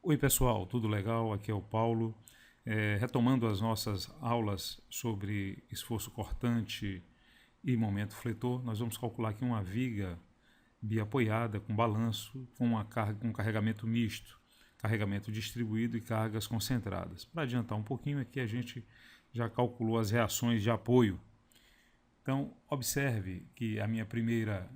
Oi pessoal, tudo legal? Aqui é o Paulo. Retomando as nossas aulas sobre esforço cortante e momento fletor, nós vamos calcular aqui uma viga biapoiada com balanço com um carregamento misto, carregamento distribuído e cargas concentradas. Para adiantar um pouquinho aqui, a gente já calculou as reações de apoio. Então, observe que a minha primeira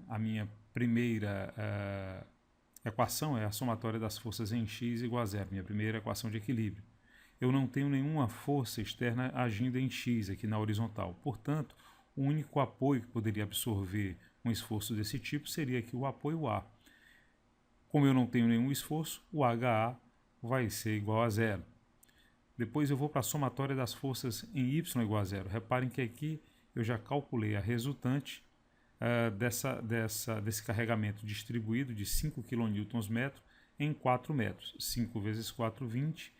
equação é a somatória das forças em x igual a zero, minha primeira equação de equilíbrio. Eu não tenho nenhuma força externa agindo em x aqui na horizontal. Portanto, o único apoio que poderia absorver um esforço desse tipo seria aqui o apoio A. Como eu não tenho nenhum esforço, o HA vai ser igual a zero. Depois eu vou para a somatória das forças em y igual a zero. Reparem que aqui eu já calculei a resultante desse carregamento distribuído de 5 kN em 4 metros. 5 vezes 4, 20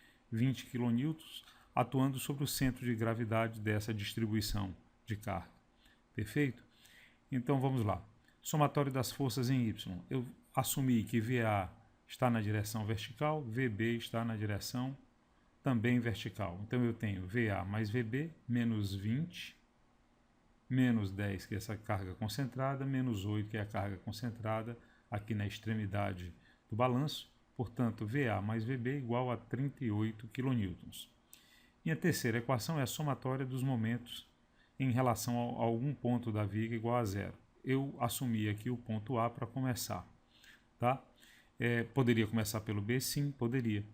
kN, atuando sobre o centro de gravidade dessa distribuição de carga. Perfeito? Então vamos lá. Somatório das forças em Y. Eu assumi que VA está na direção vertical, VB está na direção também vertical. Então eu tenho VA mais VB menos 20 menos 10, que é essa carga concentrada, menos 8, que é a carga concentrada aqui na extremidade do balanço. Portanto, VA mais VB igual a 38 kN. E a terceira equação é a somatória dos momentos em relação a algum ponto da viga igual a zero. Eu assumi aqui o ponto A para começar. Tá? Poderia começar pelo B? Sim, poderia.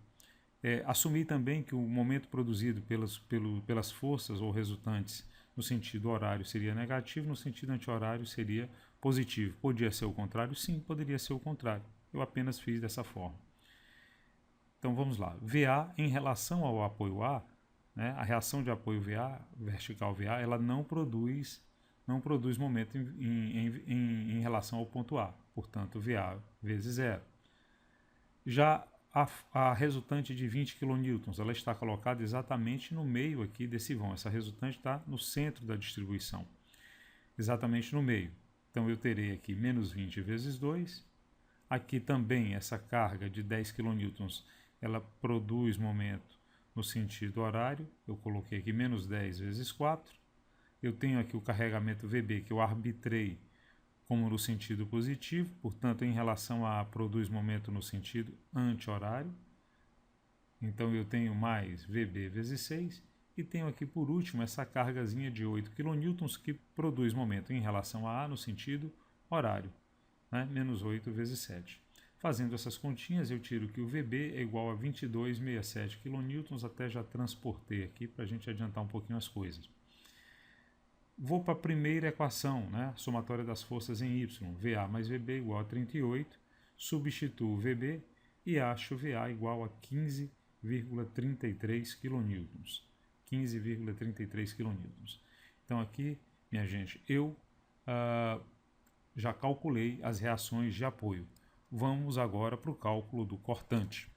Assumi também que o momento produzido pelas forças ou resultantes no sentido horário seria negativo, no sentido anti-horário seria positivo. Podia ser o contrário? Sim, poderia ser o contrário. Eu apenas fiz dessa forma. Então vamos lá. VA em relação ao apoio A, né, a reação de apoio VA, vertical VA, ela não produz momento em relação ao ponto A. Portanto, VA vezes zero. Já a resultante de 20 kN, ela está colocada exatamente no meio aqui desse vão. Essa resultante está no centro da distribuição, exatamente no meio. Então eu terei aqui menos 20 vezes 2. Aqui também essa carga de 10 kN, ela produz momento no sentido horário. Eu coloquei aqui menos 10 vezes 4. Eu tenho aqui o carregamento VB, que eu arbitrei como no sentido positivo, portanto, em relação a produz momento no sentido anti-horário. Então, eu tenho mais VB vezes 6, e tenho aqui, por último, essa cargazinha de 8 kN que produz momento em relação a no sentido horário, né? Menos 8 vezes 7. Fazendo essas continhas, eu tiro que o VB é igual a 22,67 kN, até já transportei aqui para a gente adiantar um pouquinho as coisas. Vou para a primeira equação, né? Somatória das forças em Y. VA mais VB igual a 38. Substituo VB e acho VA igual a 15,33 kN. 15,33 kN. Então aqui, minha gente, eu já calculei as reações de apoio. Vamos agora para o cálculo do cortante.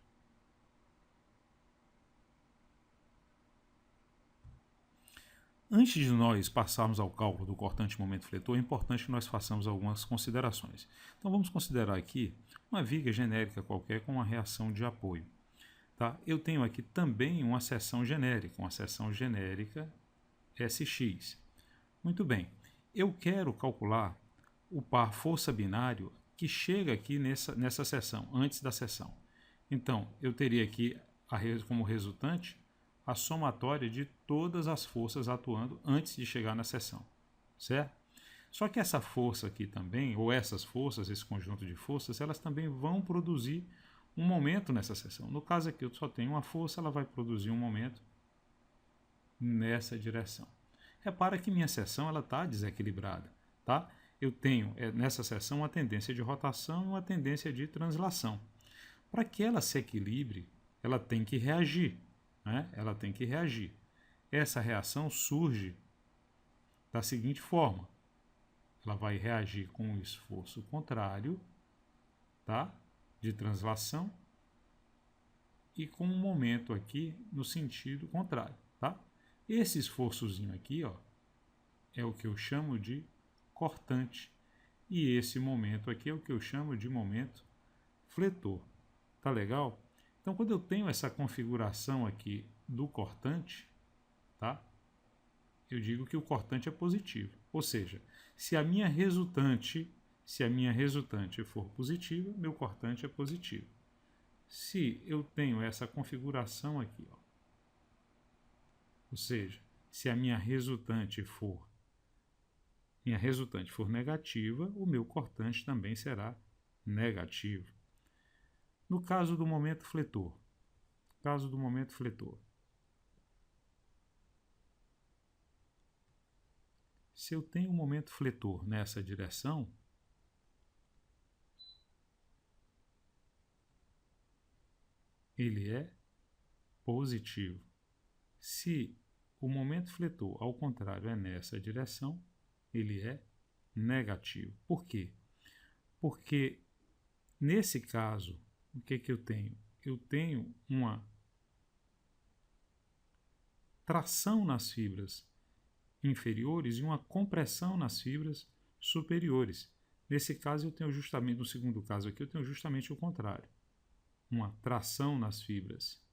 Antes de nós passarmos ao cálculo do cortante momento fletor, é importante que nós façamos algumas considerações. Então vamos considerar aqui uma viga genérica qualquer com uma reação de apoio. Tá? Eu tenho aqui também uma seção genérica SX. Muito bem, eu quero calcular o par força binário que chega aqui nessa seção, antes da seção. Então, eu teria aqui como resultante a somatória de todas as forças atuando antes de chegar na seção, certo? Só que essa força aqui também, ou essas forças, esse conjunto de forças, elas também vão produzir um momento nessa seção. No caso aqui eu só tenho uma força, ela vai produzir um momento nessa direção. Repara que minha seção está desequilibrada, tá? Eu tenho nessa seção uma tendência de rotação e uma tendência de translação. Para que ela se equilibre, ela tem que reagir. Né? Ela tem que reagir. Essa reação surge da seguinte forma: ela vai reagir com o esforço contrário, tá? De translação, e com um momento aqui no sentido contrário. Tá? Esse esforçozinho aqui, ó, é o que eu chamo de cortante, e esse momento aqui é o que eu chamo de momento fletor. Tá legal? Então, quando eu tenho essa configuração aqui do cortante, tá? Eu digo que o cortante é positivo. Ou seja, se a minha resultante for positiva, meu cortante é positivo. Se eu tenho essa configuração aqui, ó, ou seja, se a minha resultante for negativa, o meu cortante também será negativo. No caso do momento fletor, se eu tenho um momento fletor nessa direção, ele é positivo. Se o momento fletor, ao contrário, é nessa direção, ele é negativo. Por quê? Porque, nesse caso, o que eu tenho? Eu tenho uma tração nas fibras inferiores e uma compressão nas fibras superiores. Nesse caso, eu tenho justamente, no segundo caso aqui, eu tenho justamente o contrário. Uma tração nas fibras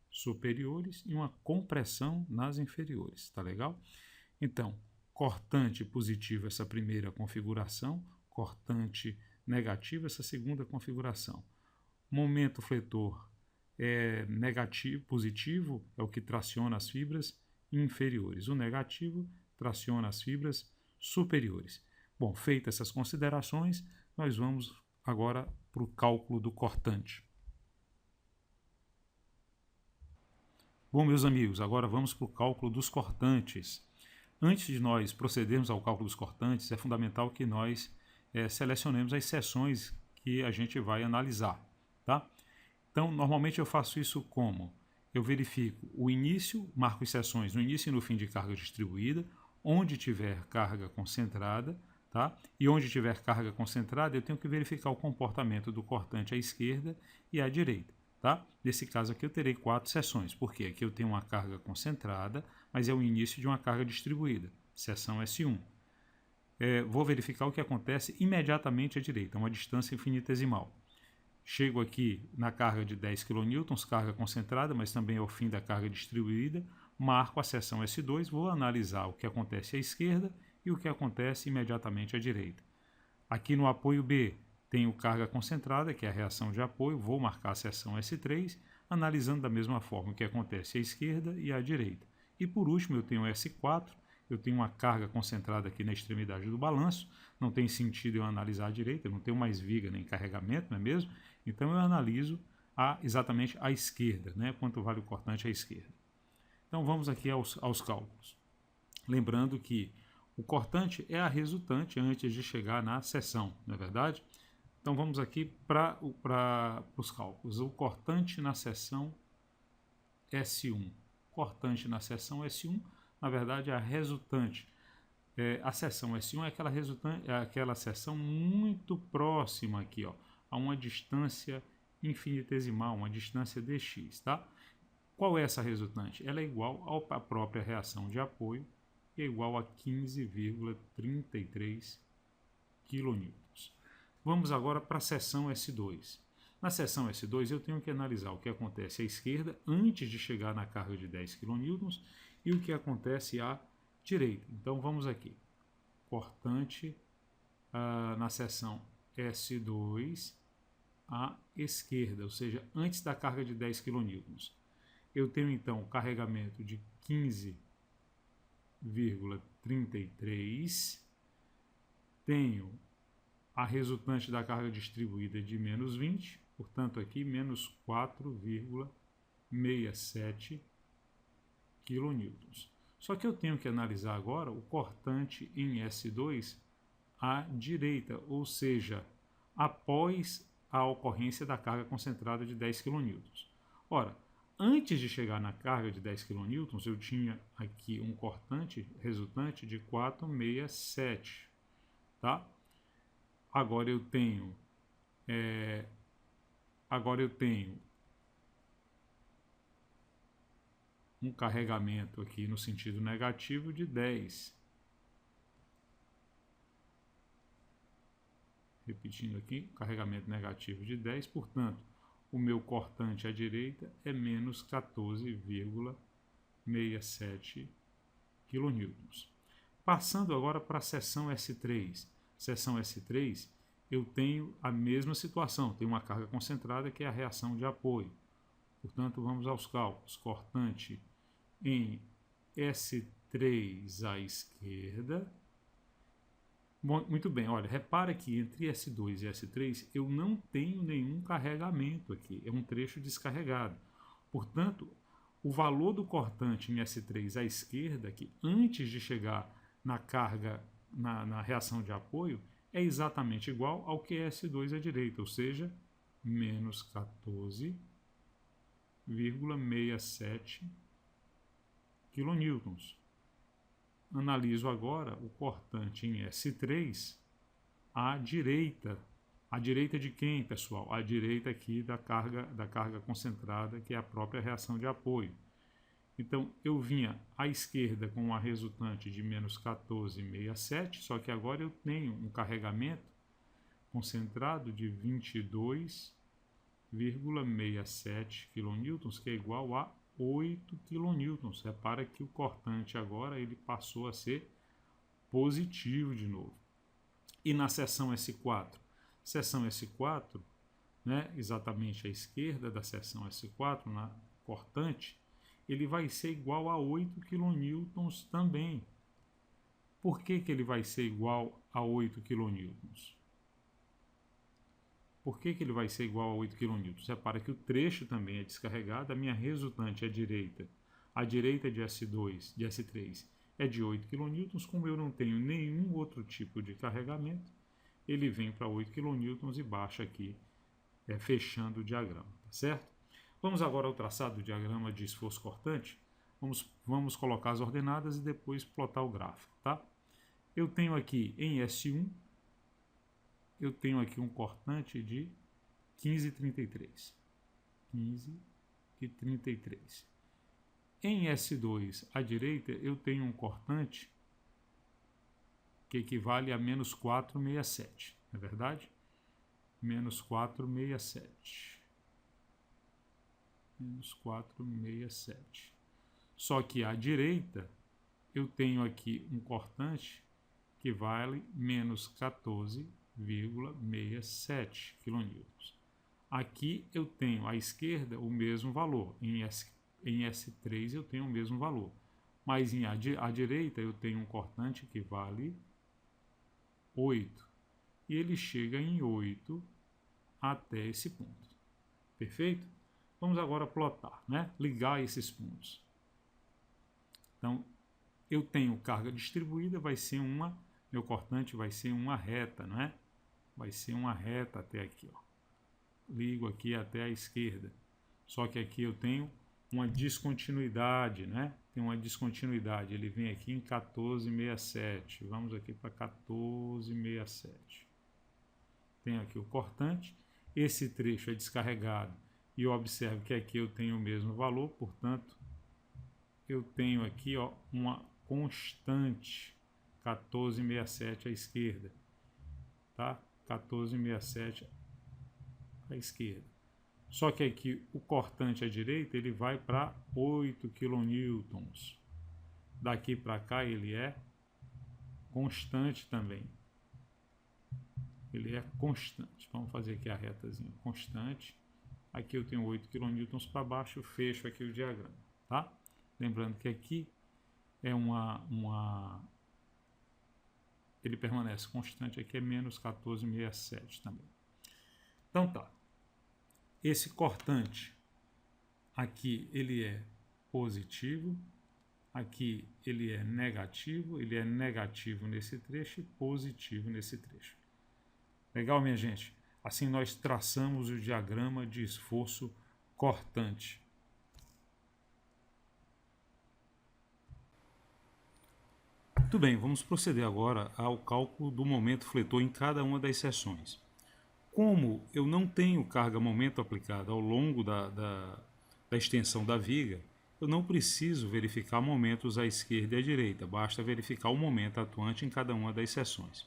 superiores e uma compressão nas inferiores, tá legal? Então, cortante positivo, essa primeira configuração, cortante negativo, essa segunda configuração. Momento fletor é negativo, positivo é o que traciona as fibras inferiores. O negativo traciona as fibras superiores. Bom, feitas essas considerações, nós vamos agora para o cálculo do cortante. Bom, meus amigos, agora vamos para o cálculo dos cortantes. Antes de nós procedermos ao cálculo dos cortantes, é fundamental que nós selecionemos as seções que a gente vai analisar, tá? Então, normalmente eu faço isso como? Eu verifico o início, marco as seções no início e no fim de carga distribuída, onde tiver carga concentrada, tá? E onde tiver carga concentrada, eu tenho que verificar o comportamento do cortante à esquerda e à direita. Tá? Nesse caso aqui eu terei 4 seções, porque aqui eu tenho uma carga concentrada, mas é o início de uma carga distribuída, seção S1. Vou verificar o que acontece imediatamente à direita, uma distância infinitesimal. Chego aqui na carga de 10 kN, carga concentrada, mas também é o fim da carga distribuída, marco a seção S2, vou analisar o que acontece à esquerda e o que acontece imediatamente à direita. Aqui no apoio B, tenho carga concentrada, que é a reação de apoio, vou marcar a seção S3, analisando da mesma forma o que acontece à esquerda e à direita. E por último eu tenho S4, eu tenho uma carga concentrada aqui na extremidade do balanço, não tem sentido eu analisar a direita, eu não tenho mais viga nem carregamento, não é mesmo? Então eu analiso exatamente a esquerda, né? Quanto vale o cortante à esquerda. Então vamos aqui aos cálculos. Lembrando que o cortante é a resultante antes de chegar na seção, não é verdade? Então vamos aqui para os cálculos. O cortante na seção S1. Cortante na seção S1, na verdade, é a resultante. A seção S1 é aquela seção muito próxima aqui, ó, a uma distância infinitesimal, uma distância dx. Tá? Qual é essa resultante? Ela é igual à própria reação de apoio, que é igual a 15,33 kN. Vamos agora para a seção S2. Na seção S2 eu tenho que analisar o que acontece à esquerda antes de chegar na carga de 10 kN e o que acontece à direita. Então vamos aqui. Cortante na seção S2 à esquerda, ou seja, antes da carga de 10 kN. Eu tenho então o carregamento de 15,33, tenho a resultante da carga distribuída de menos 20, portanto aqui menos 4,67 kN. Só que eu tenho que analisar agora o cortante em S2 à direita, ou seja, após a ocorrência da carga concentrada de 10 kN. Ora, antes de chegar na carga de 10 kN, eu tinha aqui um cortante resultante de 4,67, tá? Agora eu tenho um carregamento aqui no sentido negativo de 10. Repetindo aqui, carregamento negativo de 10, portanto, o meu cortante à direita é menos 14,67 kN. Passando agora para a seção S3. Seção S3, eu tenho a mesma situação, tenho uma carga concentrada que é a reação de apoio. Portanto, vamos aos cálculos. Cortante em S3 à esquerda. Bom, muito bem, olha, repara que entre S2 e S3 eu não tenho nenhum carregamento aqui, é um trecho descarregado. Portanto, o valor do cortante em S3 à esquerda, que antes de chegar na carga, na reação de apoio, é exatamente igual ao que é S2 à direita, ou seja, menos 14,67 kN. Analiso agora o cortante em S3 à direita. À direita de quem, pessoal? À direita aqui da carga concentrada, que é a própria reação de apoio. Então, eu vinha à esquerda com a resultante de menos 14,67, só que agora eu tenho um carregamento concentrado de 22,67 kN, que é igual a 8 kN. Repara que o cortante agora ele passou a ser positivo de novo. E na seção S4? Seção S4, né, exatamente à esquerda da seção S4, na cortante, ele vai ser igual a 8 kN também. Por que ele vai ser igual a 8 kN? Por que ele vai ser igual a 8 kN? Repara que o trecho também é descarregado, a minha resultante à direita de S2, de S3, é de 8 kN, como eu não tenho nenhum outro tipo de carregamento, ele vem para 8 kN e baixa aqui, fechando o diagrama, tá certo? Vamos agora ao traçado do diagrama de esforço cortante. Vamos colocar as ordenadas e depois plotar o gráfico, tá? Eu tenho aqui em S1, eu tenho aqui um cortante de 15,33. 15,33. Em S2 à direita, eu tenho um cortante que equivale a menos 4,67. Não é verdade? Menos 4,67. Menos 4,67. Só que à direita, eu tenho aqui um cortante que vale menos 14,67 kN. Aqui eu tenho à esquerda o mesmo valor, em S3 eu tenho o mesmo valor, mas à direita eu tenho um cortante que vale 8, e ele chega em 8 até esse ponto. Perfeito? Vamos agora plotar, né? Ligar esses pontos. Então, eu tenho carga distribuída, meu cortante vai ser uma reta, não é? Vai ser uma reta até aqui, ó. Ligo aqui até a esquerda. Só que aqui eu tenho uma descontinuidade, né? Tem uma descontinuidade. Ele vem aqui em 14,67. Vamos aqui para 14,67. Tenho aqui o cortante. Esse trecho é descarregado. E eu observo que aqui eu tenho o mesmo valor. Portanto, eu tenho aqui, ó, uma constante 14,67 à esquerda. Tá? 14,67 à esquerda. Só que aqui o cortante à direita ele vai para 8 kN. Daqui para cá ele é constante também. Ele é constante. Vamos fazer aqui a retazinha. Constante. Aqui eu tenho 8 kN para baixo, eu fecho aqui o diagrama. Tá? Lembrando que aqui é ele permanece constante, aqui é menos 14,67 também. Então tá. Esse cortante aqui ele é positivo, aqui ele é negativo nesse trecho e positivo nesse trecho. Legal, minha gente? Assim nós traçamos o diagrama de esforço cortante. Muito bem, vamos proceder agora ao cálculo do momento fletor em cada uma das seções. Como eu não tenho carga-momento aplicada ao longo da extensão da viga, eu não preciso verificar momentos à esquerda e à direita, basta verificar o momento atuante em cada uma das seções.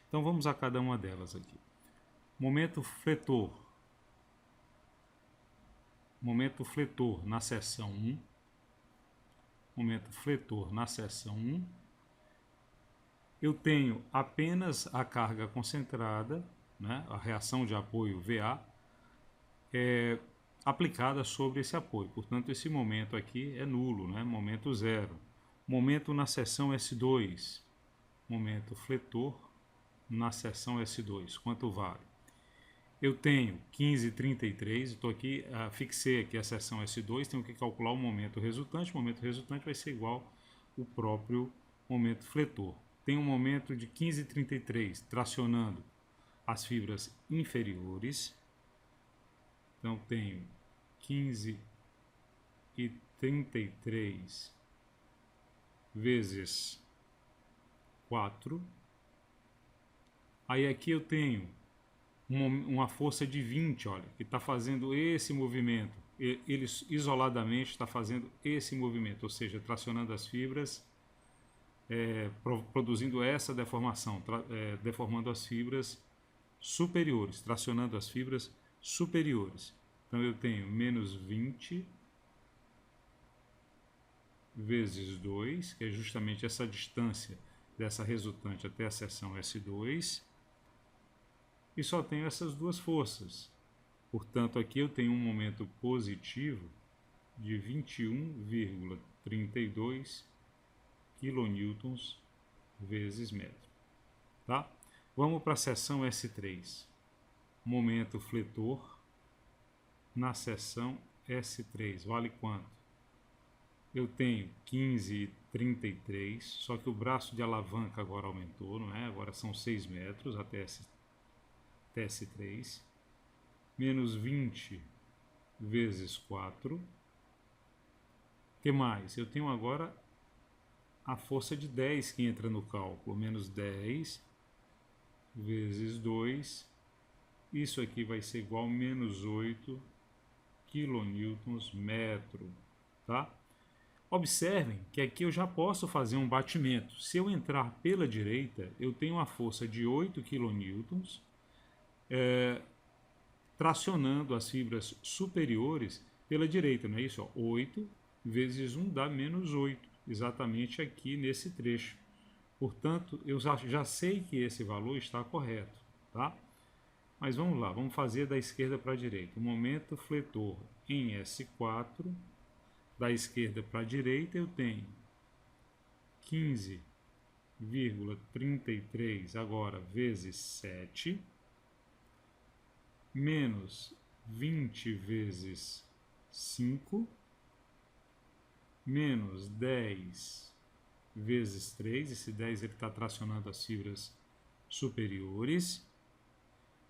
Então vamos a cada uma delas aqui. Momento fletor. momento fletor na seção 1, momento fletor na seção 1, eu tenho apenas a carga concentrada, né, a reação de apoio VA, aplicada sobre esse apoio. Portanto, esse momento aqui é nulo, né, momento zero. Momento na seção S2, momento fletor na seção S2, quanto vale? Eu tenho 15,33, estou aqui, fixei aqui a seção S2, tenho que calcular o momento resultante vai ser igual ao próprio momento fletor. Tem um momento de 15,33 tracionando as fibras inferiores, então tenho 15,33 vezes 4, aí aqui eu tenho uma força de 20, olha, que está fazendo esse movimento, ele isoladamente está fazendo esse movimento, ou seja, tracionando as fibras, produzindo essa deformação, deformando as fibras superiores, tracionando as fibras superiores. Então eu tenho menos 20 vezes 2, que é justamente essa distância dessa resultante até a seção S2, e só tenho essas duas forças. Portanto, aqui eu tenho um momento positivo de 21,32 kN vezes metro. Tá? Vamos para a seção S3. Momento fletor na seção S3. Vale quanto? Eu tenho 15,33, só que o braço de alavanca agora aumentou, não é? Agora são 6 metros até S3, menos 20 vezes 4. O que mais? Eu tenho agora a força de 10 que entra no cálculo, menos 10 vezes 2. Isso aqui vai ser igual a menos 8 kN/metro, tá? Observem que aqui eu já posso fazer um batimento. Se eu entrar pela direita, eu tenho uma força de 8 kN, tracionando as fibras superiores pela direita, não é isso? 8 vezes 1 dá menos 8, exatamente aqui nesse trecho. Portanto, eu já sei que esse valor está correto, tá? Mas vamos lá, vamos fazer da esquerda para a direita. O momento fletor em S4, da esquerda para a direita eu tenho 15,33 agora vezes 7, menos 20 vezes 5, menos 10 vezes 3, esse 10 ele está tracionando as fibras superiores,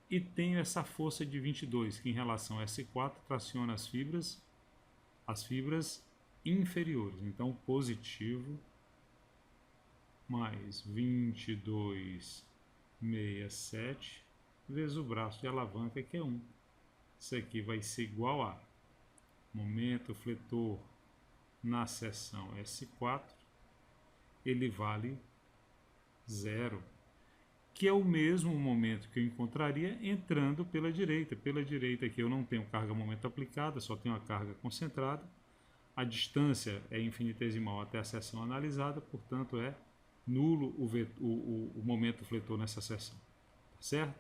e tenho essa força de 22, que em relação a S4 traciona as fibras inferiores. Então, positivo mais 22,67 vezes o braço de alavanca, que é 1. Isso aqui vai ser igual a momento fletor na seção S4, ele vale 0, que é o mesmo momento que eu encontraria entrando pela direita. Pela direita aqui eu não tenho carga-momento aplicada, só tenho a carga concentrada. A distância é infinitesimal até a seção analisada, portanto é nulo o momento fletor nessa seção. Tá certo?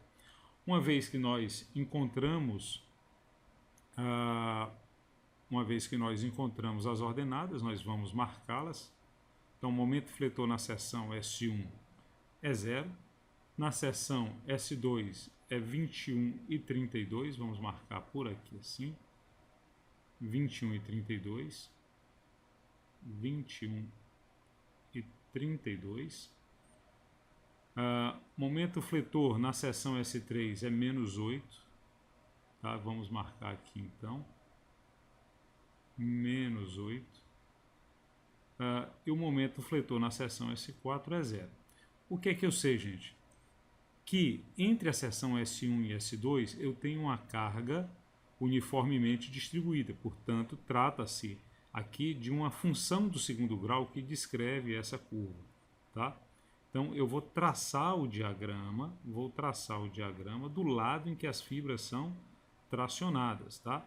Uma vez que nós encontramos as ordenadas, nós vamos marcá-las. Então, o momento fletor na seção S1 é 0. Na seção S2 é 21,32, vamos marcar por aqui assim, 21,32, 21,32. Momento fletor na seção S3 é menos 8, tá? Vamos marcar aqui então, menos 8. E o momento fletor na seção S4 é 0. O que é que eu sei, gente? Que entre a seção S1 e S2 eu tenho uma carga uniformemente distribuída, portanto, trata-se aqui de uma função do segundo grau que descreve essa curva, tá? Então, eu vou traçar o diagrama do lado em que as fibras são tracionadas, tá?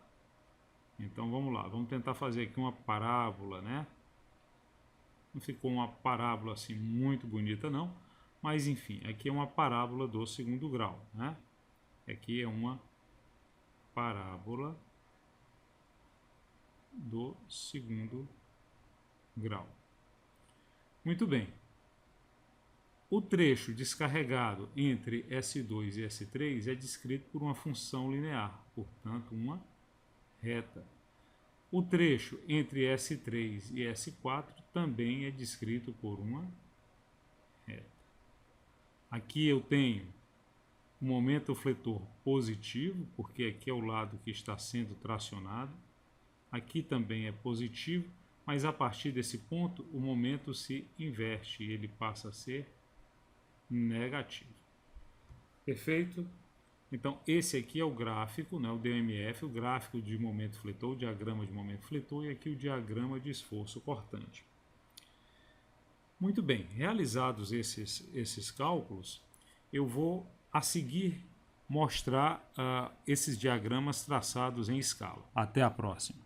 Então vamos lá, vamos tentar fazer aqui uma parábola, né? Não ficou uma parábola assim muito bonita não, mas enfim, aqui é uma parábola do segundo grau, né? Aqui é uma parábola do segundo grau. Muito bem. O trecho descarregado entre S2 e S3 é descrito por uma função linear, portanto, uma reta. O trecho entre S3 e S4 também é descrito por uma reta. Aqui eu tenho o momento fletor positivo, porque aqui é o lado que está sendo tracionado. Aqui também é positivo, mas a partir desse ponto o momento se inverte e ele passa a ser negativo. Perfeito? Então esse aqui é o gráfico, né, o DMF, o gráfico de momento fletor, o diagrama de momento fletor, e aqui o diagrama de esforço cortante. Muito bem, realizados esses cálculos, eu vou a seguir mostrar esses diagramas traçados em escala. Até a próxima.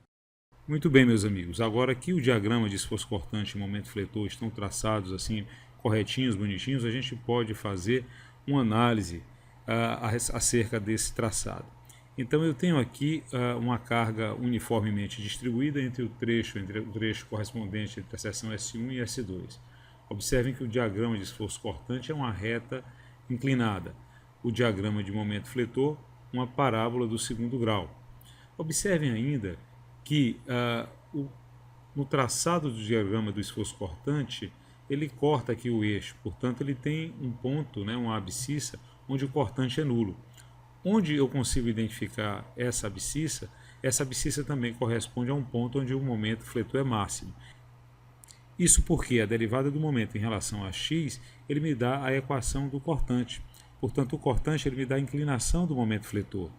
Muito bem, meus amigos, agora que o diagrama de esforço cortante e momento fletor estão traçados assim, corretinhos, bonitinhos, a gente pode fazer uma análise acerca desse traçado. Então eu tenho aqui uma carga uniformemente distribuída entre o trecho correspondente entre a seção S1 e S2. Observem que o diagrama de esforço cortante é uma reta inclinada. O diagrama de momento fletor, uma parábola do segundo grau. Observem ainda que no traçado do diagrama do esforço cortante, ele corta aqui o eixo, portanto ele tem um ponto, né, uma abscissa, onde o cortante é nulo. Onde eu consigo identificar essa abscissa também corresponde a um ponto onde o momento fletor é máximo. Isso porque a derivada do momento em relação a x, ele me dá a equação do cortante. Portanto, o cortante ele me dá a inclinação do momento fletor.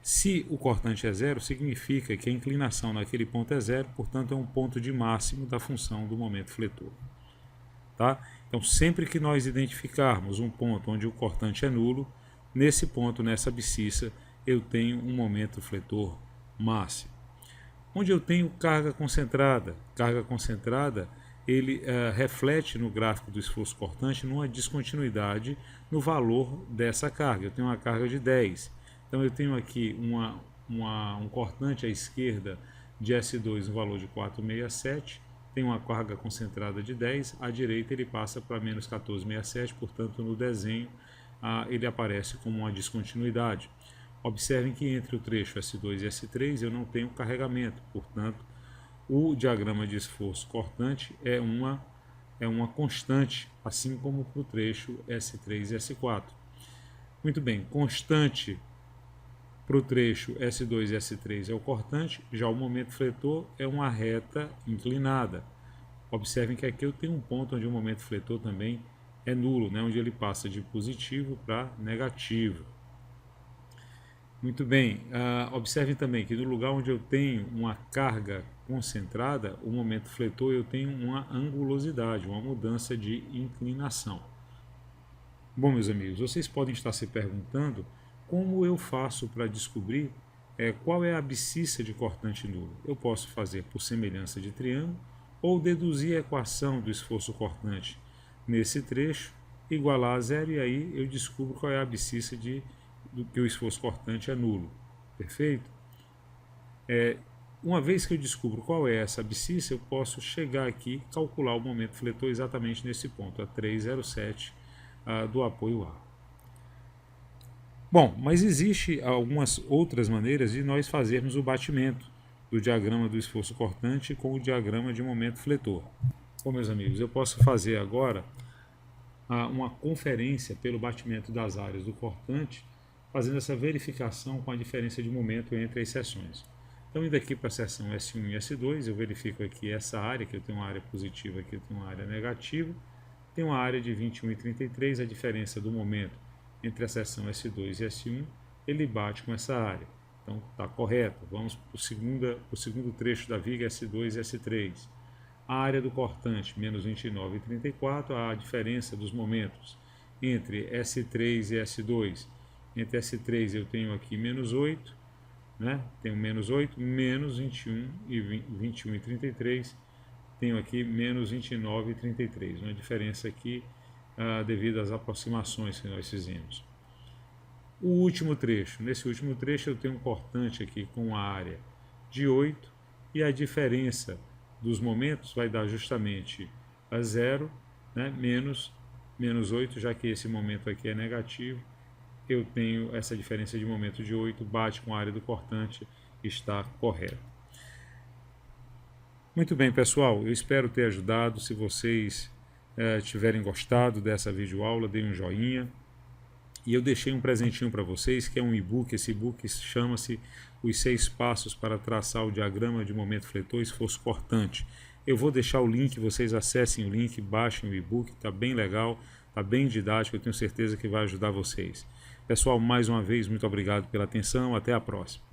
Se o cortante é zero, significa que a inclinação naquele ponto é zero, portanto é um ponto de máximo da função do momento fletor. Tá? Então, sempre que nós identificarmos um ponto onde o cortante é nulo, nesse ponto, nessa abscissa, eu tenho um momento fletor máximo. Onde eu tenho carga concentrada ele reflete no gráfico do esforço cortante numa descontinuidade no valor dessa carga. Eu tenho uma carga de 10. Então eu tenho aqui um cortante à esquerda de S2 no valor de 4,67, tem uma carga concentrada de 10, à direita ele passa para menos 14,67, portanto no desenho ele aparece como uma descontinuidade. Observem que entre o trecho S2 e S3 eu não tenho carregamento, portanto o diagrama de esforço cortante é uma constante, assim como para o trecho S3 e S4. Muito bem, constante para o trecho S2 e S3 é o cortante, já o momento fletor é uma reta inclinada. Observem que aqui eu tenho um ponto onde o momento fletor também é nulo, né, onde ele passa de positivo para negativo. Muito bem, observem também que no lugar onde eu tenho uma carga concentrada, o momento fletor eu tenho uma angulosidade, uma mudança de inclinação. Bom, meus amigos, vocês podem estar se perguntando como eu faço para descobrir qual é a abscissa de cortante nulo. Eu posso fazer por semelhança de triângulo ou deduzir a equação do esforço cortante nesse trecho, igualar a zero, e aí eu descubro qual é a abscissa do que o esforço cortante é nulo. Perfeito? Uma vez que eu descubro qual é essa abscissa, eu posso chegar aqui e calcular o momento fletor exatamente nesse ponto, a 3,07 do apoio A. Bom, mas existe algumas outras maneiras de nós fazermos o batimento do diagrama do esforço cortante com o diagrama de momento fletor. Bom, meus amigos, eu posso fazer agora uma conferência pelo batimento das áreas do cortante, fazendo essa verificação com a diferença de momento entre as seções. Então, indo aqui para a seção S1 e S2, eu verifico aqui essa área, que eu tenho uma área positiva, aqui eu tenho uma área negativa, tem uma área de 21,33, a diferença do momento entre a seção S2 e S1, ele bate com essa área. Então, está correto. Vamos para o segundo trecho da viga S2 e S3. A área do cortante, menos 29,34, a diferença dos momentos entre S3 e S2. Entre S3 eu tenho aqui menos 8, né? Tenho menos 8, menos 21 e 21 e 33. Tenho aqui menos 29 e 33. Uma diferença aqui devido às aproximações que nós fizemos. O último trecho. Nesse último trecho eu tenho um cortante aqui com a área de 8 e a diferença dos momentos vai dar justamente a 0, né, menos 8, já que esse momento aqui é negativo. Eu tenho essa diferença de momento de 8, bate com a área do cortante, está correto. Muito bem, pessoal, eu espero ter ajudado. Se vocês tiverem gostado dessa videoaula, deem um joinha. E eu deixei um presentinho para vocês, que é um e-book. Esse e-book chama-se Os 6 Passos para Traçar o Diagrama de Momento Fletor e Esforço Cortante. Eu vou deixar o link, vocês acessem o link, baixem o e-book, está bem legal, está bem didático, eu tenho certeza que vai ajudar vocês. Pessoal, mais uma vez, muito obrigado pela atenção, até a próxima.